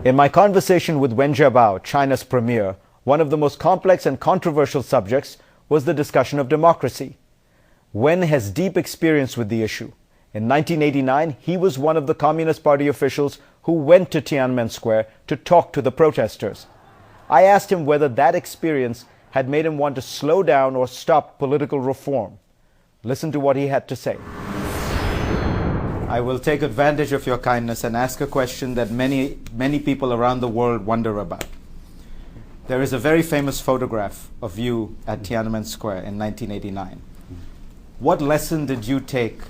In my conversation with Wen Jiabao, China's premier, one of the most complex and controversial subjects was the discussion of democracy. Wen has deep experience with the issue. In 1989, he was one of the Communist Party officials who went to Tiananmen Square to talk to the protesters. I asked him whether that experience had made him want to slow down or stop political reform. Listen to what he had to say. I will take advantage of your kindness and ask a question that many people around the world wonder about. There is a very famous photograph of you at Tiananmen Square in 1989. What lesson did you take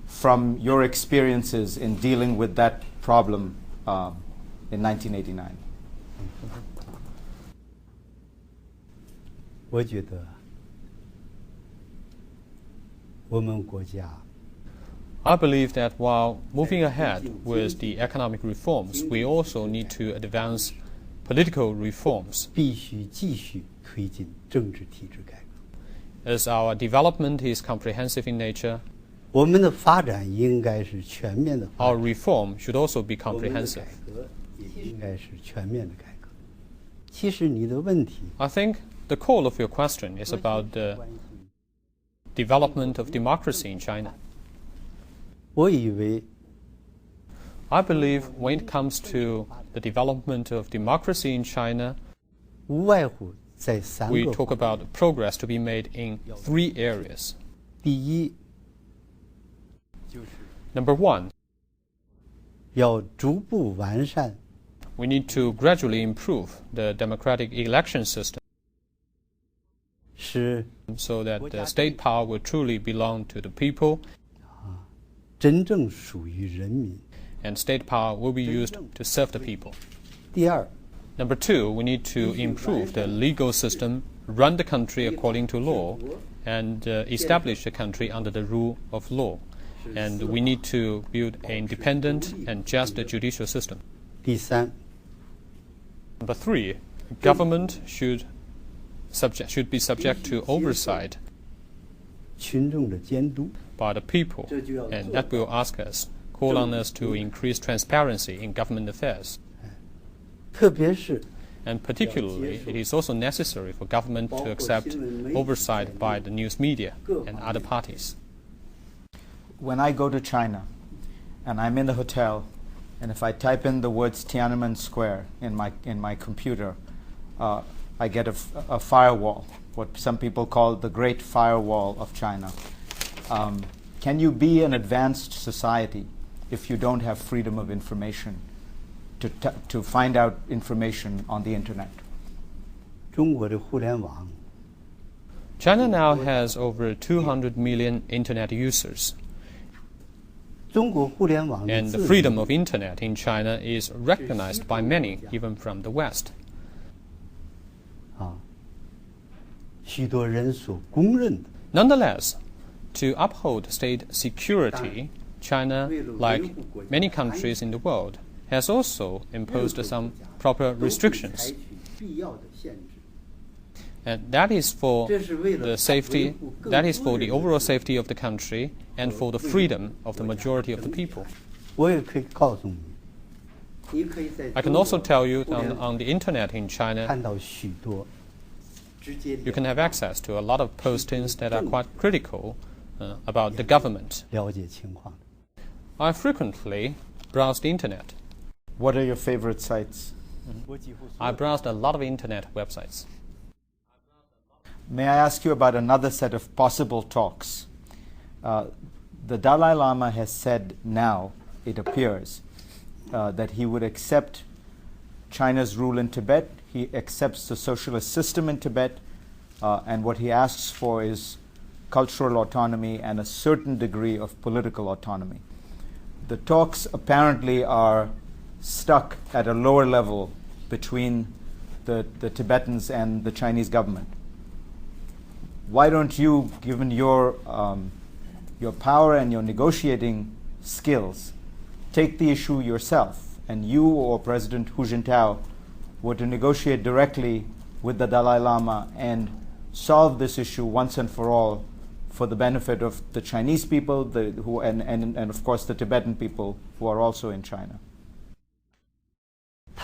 from your experiences in dealing with that problem in 1989? 我觉得我们国家 I believe that while moving ahead with the economic reforms, we also need to advance political reforms. 必须继续推进政治体制改革。 As our development is comprehensive in nature, 我们的发展应该是全面的发 our 展， reform should also be 我们的 comprehensive. 改革也应该是全面的改革。其实你的问题 I think the core of your question is about the development of democracy in China. 我以为 I believe when it comes to the development of democracy in China, 无外乎在三 we 个 talk about progress to be made in 3 areas. 第一， Number 1, 要逐步完善 we need to gradually improve the democratic election system 使 so that the state power will truly belong to the people 真正属于人民。 and state power will be used to serve the people. 第二， Number 2, we need to improve the legal system, run the country according to law, and establish the country under the rule of law. And we need to build an independent and just judicial system. 第三， Number 3, government should be subject to oversight 群众的监督。 by the people, and that will call on us to increase transparency in government affairs. 特别是 And particularly, it is also necessary for government to accept oversight by the news media and other parties. When I go to China and I'm in the hotel, and if I type in the words Tiananmen Square in my computer, I get a firewall, what some people call the Great Firewall of China. Can you be an advanced society if you don't have freedom of information to find out information on the internet? 中国的互联网 China now has over 200 million internet users, 中国互联网的 and the 自 freedom 由 of internet in China is recognized by many, even from the West. 许多人所公认的 Nonetheless, to uphold state security, China, like many countries in the world, has also imposed some proper 都会采 restrictions. 取必要的限制。 And that is for 这是为了 the safety, 维护更 that is 多 for the 人 overall safety of the country and for the freedom of the majority of the people. 我也可以告诉你，你可以在 I can 中 also 国 tell you 互联 on 网 the internet in China, 看到许多直接 you can have access to a lot of postings that are quite critical about the government. 了解情况的。 I frequently browse the internet. What are your favorite sites? I browsed a lot of internet websites. May I ask you about another set of possible talks? The Dalai Lama has said now, it appears, that he would accept China's rule in Tibet. He accepts the socialist system in Tibet, and what he asks for is cultural autonomy and a certain degree of political autonomy. The talks apparently are stuck at a lower level between the Tibetans and the Chinese government. Why don't you, given your power and your negotiating skills, take the issue yourself, and you or President Hu Jintao were to negotiate directly with the Dalai Lama and solve this issue once and for all for the benefit of the Chinese people and of course the Tibetan people who are also in China?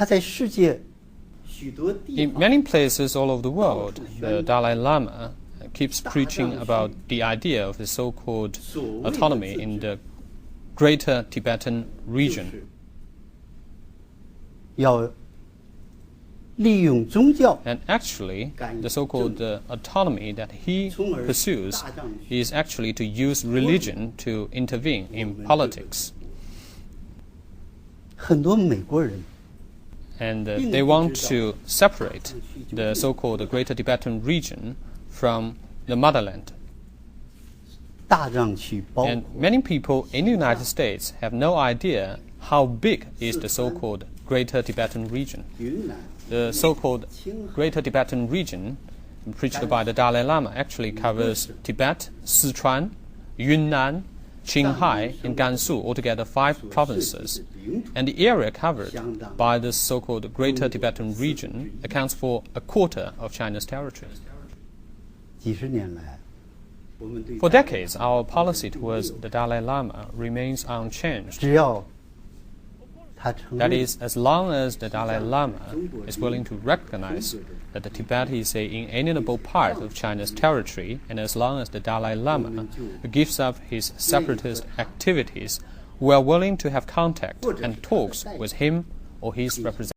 他在世界许多地 In 方 many places all over the world, the Dalai Lama keeps preaching about the idea of the so-called autonomy in the Greater Tibetan region. 要利用宗教 And actually, the so-called autonomy that he pursues is actually to use religion to intervene in politics. 很多美国人 And they want to separate the so-called Greater Tibetan region from the motherland. 大张去包 And many people in the United States have no idea how big is the so-called Greater Tibetan region. 云南 The so-called Greater Tibetan region, preached by the Dalai Lama, actually covers Tibet, Sichuan, Yunnan, Qinghai, and Gansu, altogether 5 provinces. And the area covered by this so-called Greater Tibetan region accounts for a quarter of China's territory. 几十年来，我们对 For decades, our policy towards the Dalai Lama remains unchanged. 只要他承 That 认 is, as long as the Dalai Lama is willing to recognize that the Tibet is an inalienable part of China's territory, and as long as the Dalai Lama gives up his separatist activities, we are willing to have contact and talks with him or his representatives.